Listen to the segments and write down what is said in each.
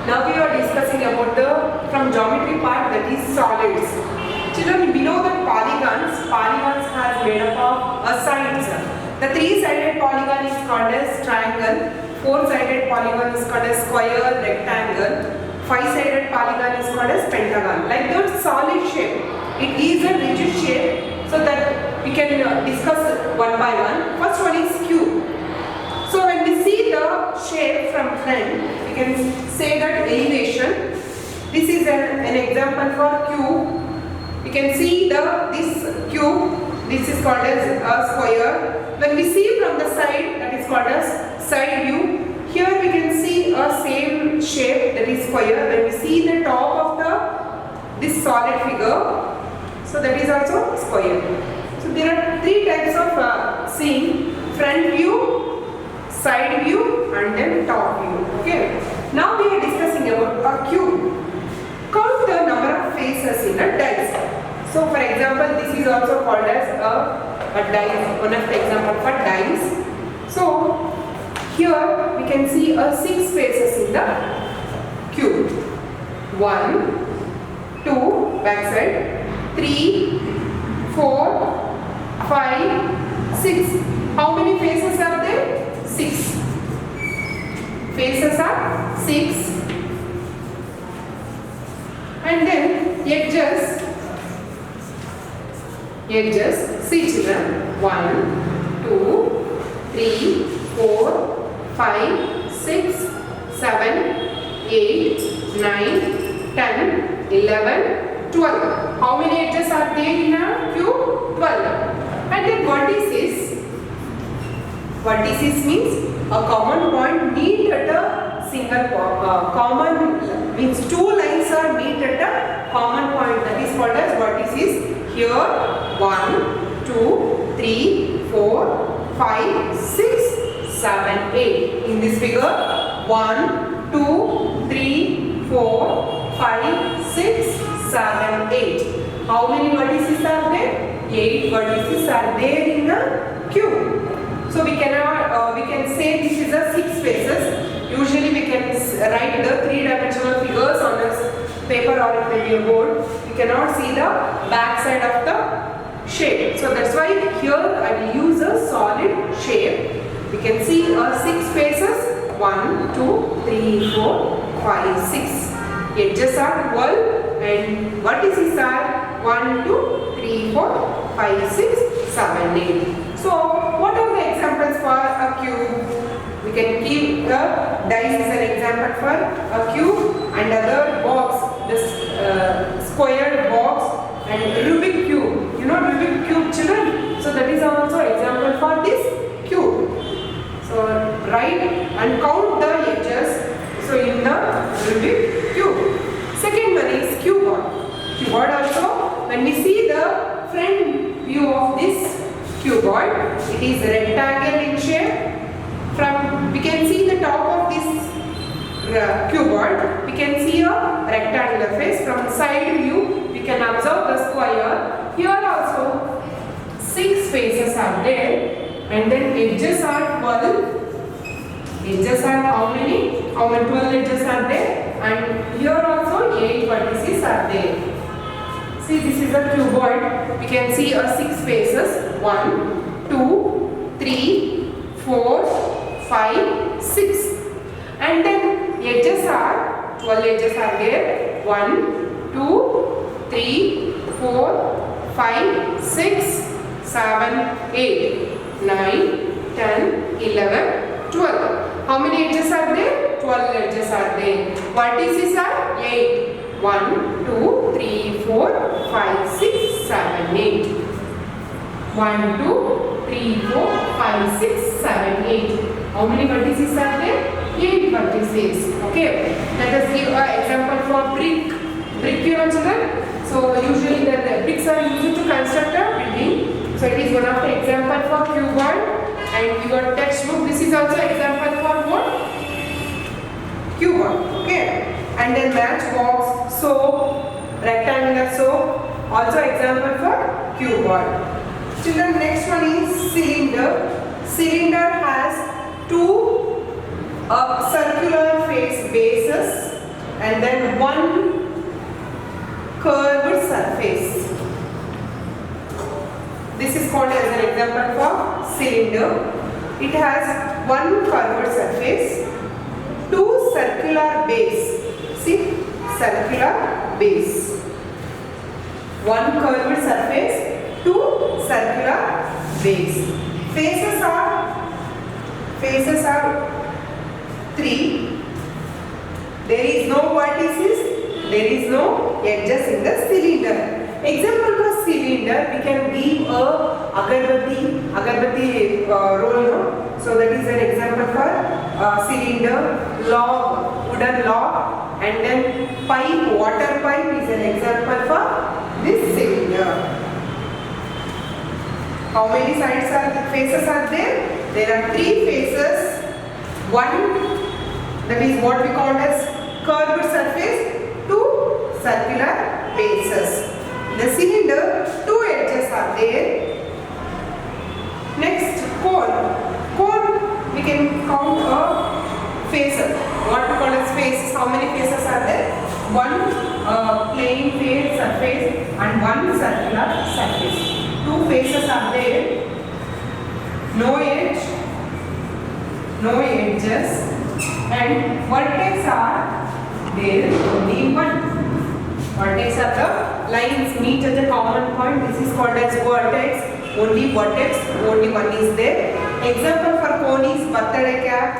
Now we are discussing about the from geometry part, that is solids. Children, below the polygons has made up of sides. The three-sided polygon is called as triangle, four-sided polygon is called as square, rectangle, five-sided polygon is called as pentagon. Like the solid shape, it is a rigid shape, so that we can discuss one by one. First one is cube. So when we see the shape from front, we can say that elevation. This is an example for cube. You can see this cube. This is called as a square. When we see from the side, that is called as side view. Here we can see a same shape, that is square. When we see the top of this solid figure, so that is also square. So there are three types of seeing: front view, side view, and then top view. Okay. Now we are discussing about a cube. Count the number of faces in a dice. So for example, this is also called as a dice, one of the example for dice. So here we can see 6 faces in the cube. 1, 2, back side, 3, 4, 5, 6. How many faces are there? 6. Faces are 6. And then edges, see children, 1, 2, 3, 4, 5, 6, 7, 8, 9, 10, 11, 12. How many edges are there in a cube? 12. And then vertices. Vertices means a common point meet at a single common, means two lines are meet at a common point, that is called as vertices. Here 1, 2, 3, 4, 5, 6, 7, 8. In this figure 1, 2, 3, 4, 5, 6, 7, 8. How many vertices are there? 8 vertices are there in the cube. So we can say this is a 6 faces. Usually we can write the 3-dimensional figures on a paper or it may be a board. We cannot see the back side of the shape. So that's why here I will use a solid shape. We can see 6 faces. 1, 2, 3, 4, 5, 6. Edges are 12 and vertices are 1, 2, 3, 4, 5, 6, 7, 8. So what are the examples for a cube? We can keep the dice as an example for a cube, and other box, this squared box, and Rubik cube. You know Rubik cube, children? So that is also example for this cube. So write and count the edges. So in the Rubik cube. Second one is cuboid. Cuboid also, when we see the front view of this cuboid, it is rectangle in shape. From we can see the top of this cuboid, we can see a rectangular face. From side view, we can observe the square. Here also 6 faces are there, and then edges are 12. Edges are how many? 12 edges are there, and here also 8 vertices are there. See, this is a cuboid. We can see 6 faces. 1, 2, 3, 4, 5, 6. And then edges are 12 edges are there. 1, 2, 3, 4, 5, 6, 7, 8, 9, 10, 11, 12. How many edges are there? 12 edges are there. Vertices are 8. 1, 2, 3, 4, 5, 6, 7, 8. 1, 2, 3, 4, 5, 6, 7, 8. How many vertices are there? 8 vertices. Okay. Let us give an example for brick. Brick, you know, children? So usually the bricks are used to construct a building. So it is one of the example for cuboid. And your textbook, this is also example for what? Cuboid. Okay. And then matchbox, soap, rectangular soap, also example for cuboid. Children, next one is cylinder. Cylinder has 2 circular face bases and then one curved surface. This is called as an example for cylinder. It has one curved surface, two circular base. See, circular base. One curved surface, two circular base. Faces are three. There is no vertices, there is no edges in the cylinder. Example for cylinder, we can give a agarbatti roll. No? So that is an example for cylinder, log, wooden log, and then pipe, water pipe is an example for this cylinder. How many faces are there? There are three faces. One, that is what we call as curved surface, two circular bases. The cylinder, two edges are there. Next, cone. Cone, we can count a faces. What we call as faces. How many faces are there? One plain face surface and one circular surface. Two faces are there. No edge, no edges, and vertex are there only one. Vertex are the lines meet at the common point. This is called as vertex. Only vertex, only one is there. Example for cone is birthday cap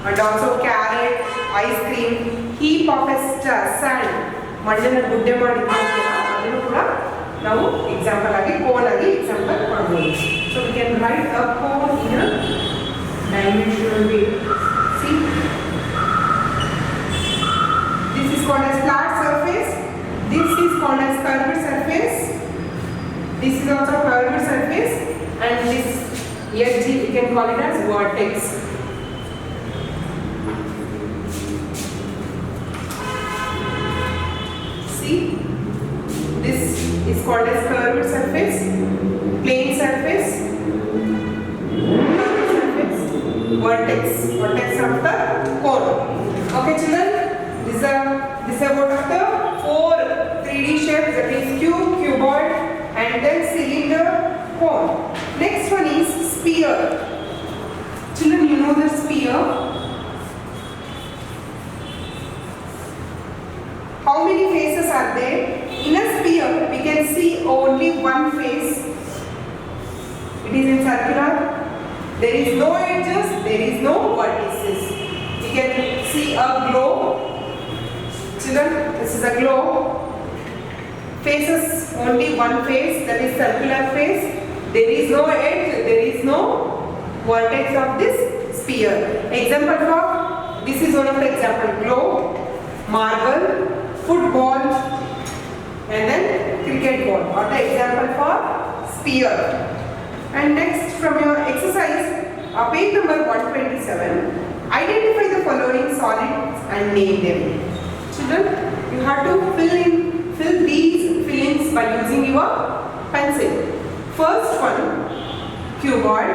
and also carrot, ice cream, heap of sand. Mandana gudde ಮಾಡಿದ್ರು now example agi cone agi example ಕೊಡಬಹುದು. So we can write a cone in a dimensional way. See, this is called as flat surface. This is called as curved surface. This is also curved surface, and this edge we can call it as vertex. See, this is called as curved surface, plain surface, vertex of the cone. Okay, children, this is about the four 3D shapes, that is cube, cuboid, and then cylinder, cone. Next one is sphere. Children, you know the sphere. How many faces are there? In a sphere, we can see only one face. It is in circular. There is no edges, there is no vertices. We can see a globe. Children, this is a globe. Faces, only one face, that is circular face. There is no edge, there is no vertex of this sphere. Example for, this is one of the example, globe, marble, football, and then cricket ball, or the example for sphere. And next, from your exercise, page number 127, identify the following solids and name them. Children, you have to fill these fill-ins by using your pencil. First one, cuboid.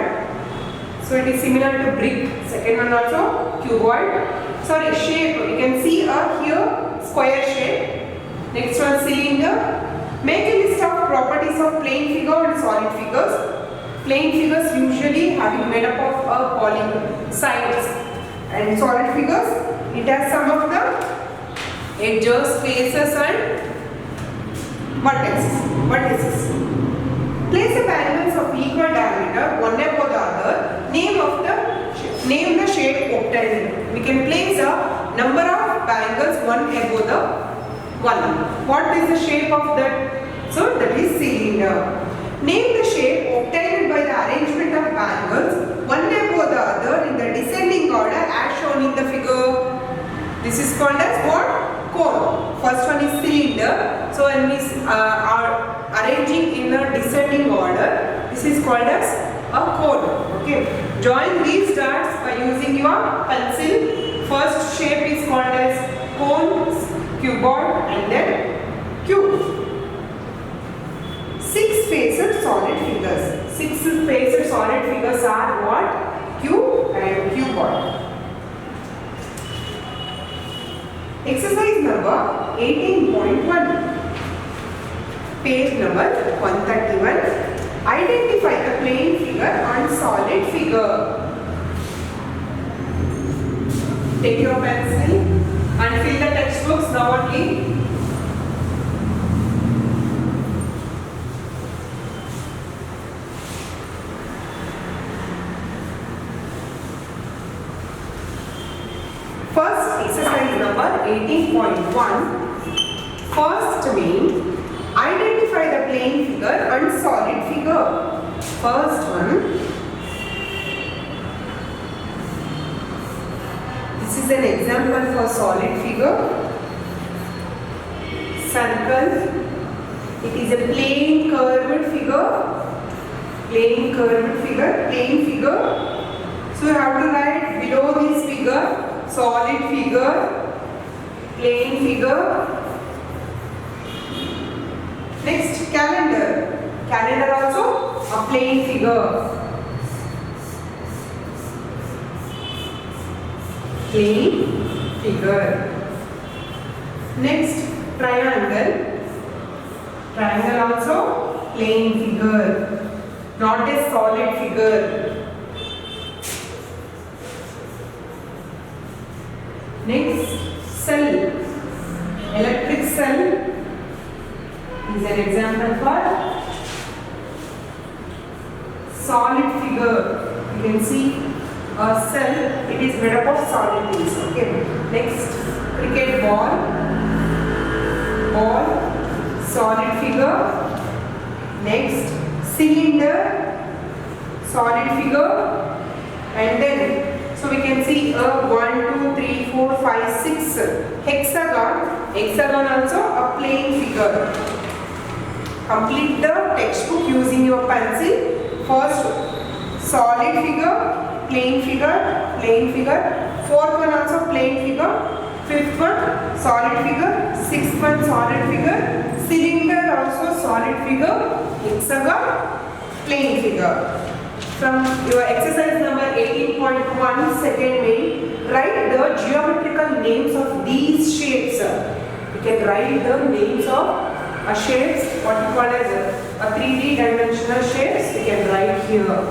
So it is similar to brick. Second one also cuboid. Sorry, shape. You can see here square shape. Next one, cylinder. Make a list of properties of plane figure and solid figures. Plane figures usually having made up of polygon sides, and solid figures, it has some of the edges, faces, and vertices. Place the bangles of equal diameter one above the other. Name the shape obtained. We can place a number of bangles one above the one. What is the shape of that? So that is cylinder. Name the shape obtained by the arrangement of bangles one above the other in the descending order as shown in the figure. This is called as what? Cone. First one is cylinder. So when we are arranging in a descending order, this is called as a cone. Okay. Join these dots by using your pencil. First shape is called as cone, cuboid, and then cube. 6-faced solid figures. 6-faced solid figures are what? Cube and cuboid. Exercise number 18.1. Page number 131. Identify the plane figure and solid figure. Take your pencil and fill the textbooks now only. First exercise number 18.1. First main, identify the plane figure and solid figure. First one, this is an example for solid figure. Circle. It is a plane curved figure. Plane curved figure. Plane figure. So you have to write below this figure solid figure, plane figure. Next, calendar. Calendar also a plane figure. Plane figure. Next, triangle. Triangle also plane figure, not a solid figure. Next, cell. Electric cell is an example for solid figure. You can see a cell, it is made up of solid things. Okay. Next, cricket ball. Ball, solid figure. Next, cylinder, solid figure. And then so we can see a 1, 2, 3, 4, 5, 6 hexagon. Hexagon also a plane figure. Complete the textbook using your pencil. First, solid figure, plane figure, plane figure. Fourth one also plane figure. Fifth one, solid figure. Sixth one, solid figure. Cylinder also solid figure. Hexagon, plane figure. From your exercise number 18.1, second main, write the geometrical names of these shapes. You can write the names of shapes, what you call as a 3D dimensional shapes. You can write here.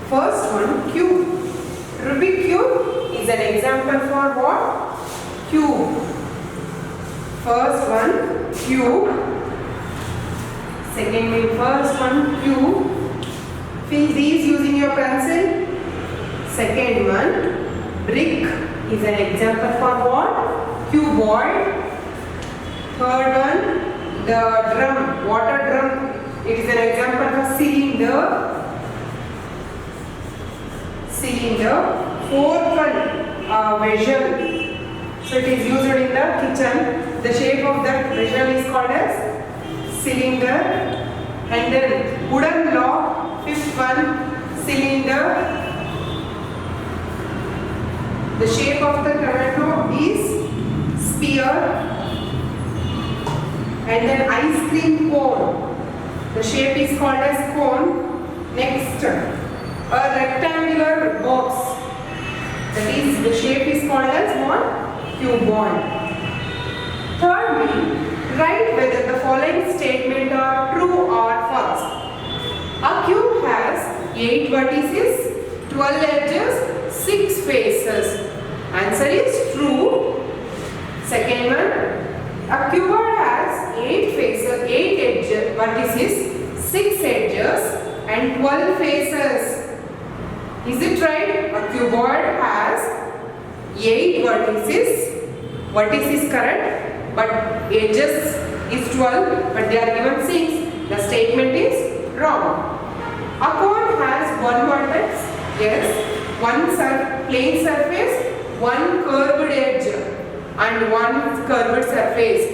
First one, cube. Rubik cube is an example for what? Cube. First one, cube. Second main, first one, cube. Fill these using your pencil. Second one, brick is an example for what? Cuboid. Third one, the drum, water drum. It is an example for cylinder. Cylinder. Fourth one, vessel. So it is used in the kitchen. The shape of that vessel is called as cylinder. And then wooden log. Fifth one, cylinder. The shape of the tomato is sphere. And then ice cream cone. The shape is called as cone. Next, a rectangular box. That is, the shape is called as what? Cuboid. Thirdly, write whether the following statement are true or false. A cube has 8 vertices, 12 edges, 6 faces. Answer is true. Second one, a cuboid has 8 faces, 8 edges, vertices, 6 edges and 12 faces. Is it right? A cuboid has 8 vertices. Vertices is correct, but edges is 12, but they are given 6. The statement is wrong. A cone has 1 vertex, yes, 1 plane surface, 1 curved edge and 1 curved surface.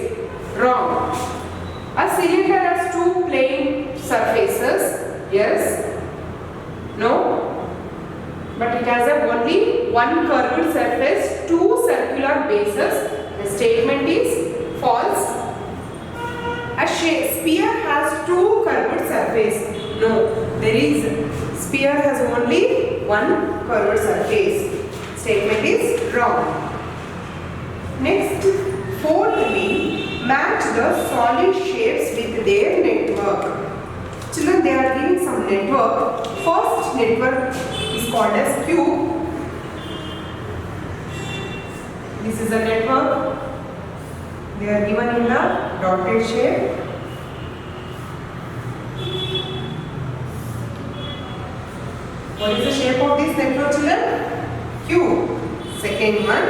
Wrong. A cylinder has 2 plane surfaces, yes, no, but it has only 1 curved surface, 2 circular bases. The statement is false. A sphere has 2 curved surface. No, there is. Sphere has only 1 curved surface. Statement is wrong. Next, Fourthly, match the solid shapes with their network. Children, they are giving some network. First network is called as cube. This is a network. They are given in the dotted shape. What is the shape of this network, children? Cube. Second one,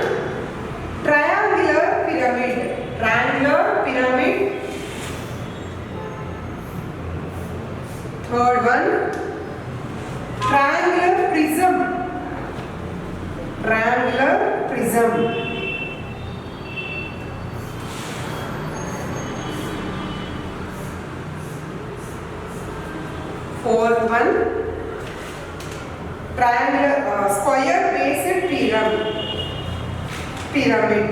triangular pyramid. Triangular pyramid. Third one, triangular prism. Triangular prism. Fourth one, triangular square based pyramid.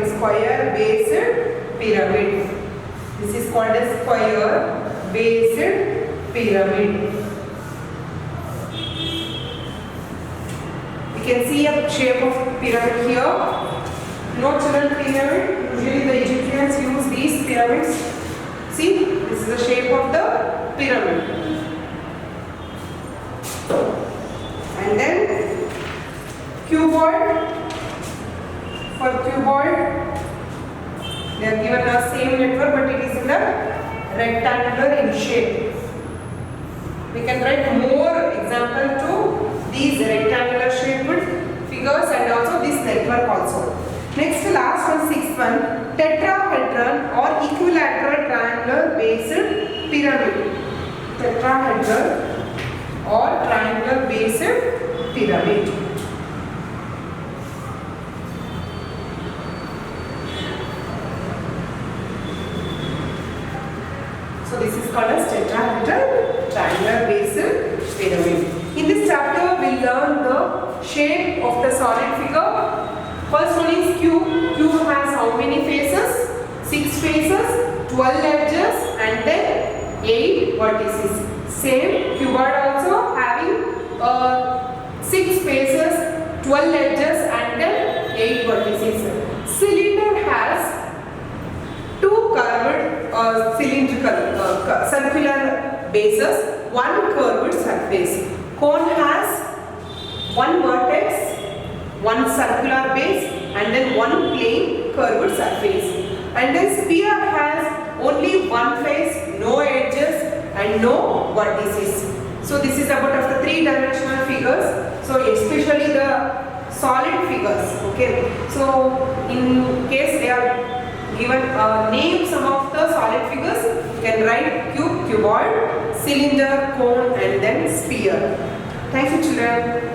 Square based pyramid. This is called a square based pyramid. You can see a shape of pyramid here. No, children, pyramid. Usually the Egyptians use these pyramids. See, this is the shape of the pyramid. And then cuboid. For cuboid, they are given the same network, but it is in the rectangular in shape. We can write more example to these rectangular shaped figures and also this network also. Next, last one, sixth one, tetrahedron or equilateral triangular based pyramid. Tetrahedron or triangular based pyramid. So this is called as tetrahedral triangular based pyramid. In this chapter we learn the shape of the solid figure. First one is cube. Cube has how many faces? 6 faces, 12 edges and then 8 vertices. Same cuboid also having 6 faces, 12 edges and then 8 vertices. Cylinder has 2 curved cylindrical circular bases, 1 curved surface. Cone has 1 vertex, 1 circular base and then 1 plain curved surface. And then sphere has only 1 face, no edges and no vertices. So this is about of the 3-dimensional figures. So especially the solid figures. Okay. So in case they are given name some of the solid figures, you can write cube, cuboid, cylinder, cone and then sphere. Thank you, children.